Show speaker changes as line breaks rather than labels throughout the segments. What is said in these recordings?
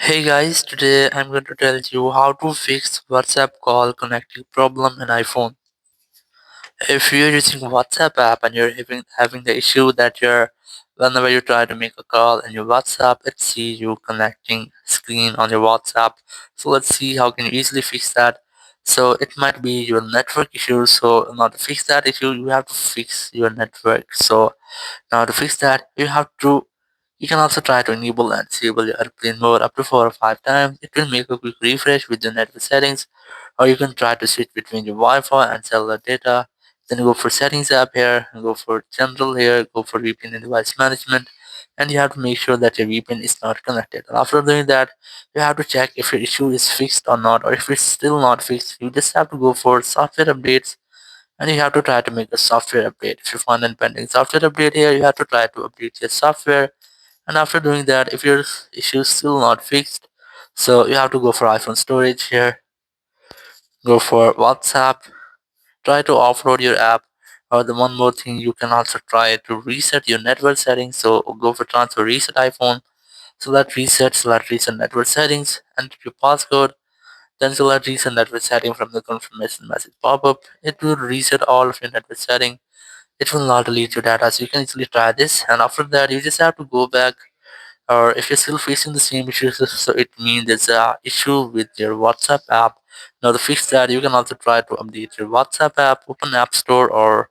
Hey guys, today I'm going to tell you how to fix WhatsApp call connecting problem in iPhone. If you're using WhatsApp app and you're having the issue that whenever you try to make a call in your WhatsApp, it sees you connecting screen on your WhatsApp. So let's see how can you easily fix that. So it might be your network issue. So now to fix that issue, you have to fix your network. So now to fix that, you can also try to enable and disable your airplane mode up to 4 or 5 times. It will make a quick refresh with your network settings, or you can try to switch between your Wi-Fi and cellular data. Then go for settings app here, go for general here, go for VPN and device management, and you have to make sure that your VPN is not connected. And after doing that, you have to check if your issue is fixed or not, or if it's still not fixed. You just have to go for software updates and you have to try to make a software update. If you find an pending software update here, you have to try to update your software. And after doing that, if your issue is still not fixed, so you have to go for iPhone storage here, go for WhatsApp, try to offload your app. Or the one more thing, you can also try to reset your network settings. So go for transfer reset iPhone, select reset network settings, enter your passcode, then select reset network setting from the confirmation message pop-up. It will reset all of your network settings. It will not delete your data, so you can easily try this. And after that, you just have to go back, or if you're still facing the same issues, so it means there's a issue with your WhatsApp app. Now to fix that, you can also try to update your WhatsApp app, open App Store or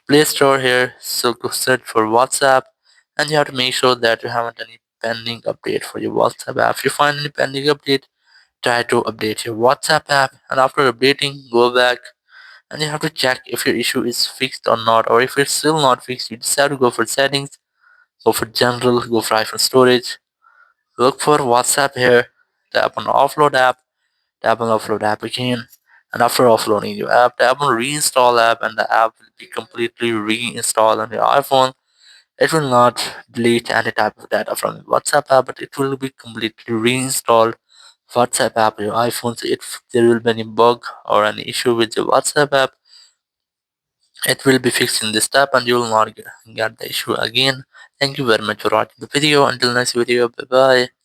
Play Store here. So go search for WhatsApp, and you have to make sure that you haven't any pending update for your WhatsApp app. If you find any pending update, try to update your WhatsApp app, and after updating, go back and you have to check if your issue is fixed or not, or if it's still not fixed, you just have to go for settings, go for general, go for iPhone storage, look for WhatsApp here, tap on offload app, tap on offload app again, and after offloading your app, tap on reinstall app, and the app will be completely reinstalled on your iPhone. It will not delete any type of data from your WhatsApp app, but it will be completely reinstalled WhatsApp app on your iPhone. So if there will be any bug or any issue with your WhatsApp app, it will be fixed in this step and you will not get the issue again. Thank you very much for watching the video. Until next video, bye bye.